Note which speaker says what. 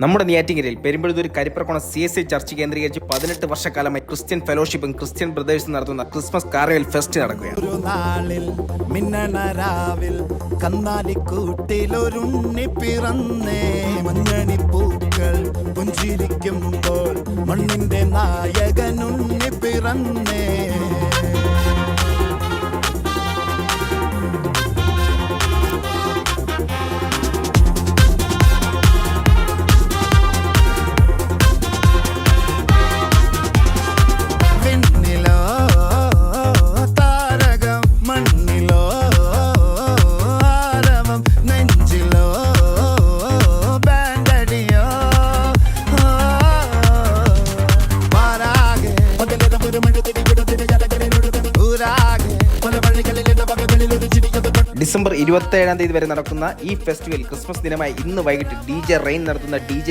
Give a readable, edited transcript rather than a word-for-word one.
Speaker 1: നമ്മുടെ നെയ്യാറ്റിൻകരയിൽ Perumpazhuthoor കരിപ്രക്കോണം CSI church കേന്ദ്രീകരിച്ച് 18 വർഷക്കാലമായി ക്രിസ്ത്യൻ ഫെലോഷിപ്പും ക്രിസ്ത്യൻ ബ്രദേഴ്സും നടത്തുന്ന ക്രിസ്മസ് കാർണിവൽ ഫെസ്റ്റ് നടക്കുകയാണ്.
Speaker 2: ഒരു നാളിൽ മിന്നണരാവിൽ കന്നാലിക്കൂട്ടിലൊരുണ്ണി പിറന്നേ, മഞ്ഞണിപ്പൂക്കൾ പുഞ്ചിരിക്കുമ്പോൾ മണ്ണിന്റെ നായകനുണ്ണി പിറന്നേ.
Speaker 1: ഡിസംബർ 27 വരെ നടക്കുന്ന ഈ ഫെസ്റ്റിവൽ ക്രിസ്മസ് ദിനമായി ഇന്ന് വൈകിട്ട് DJ റെയിൻ നടത്തുന്ന DJ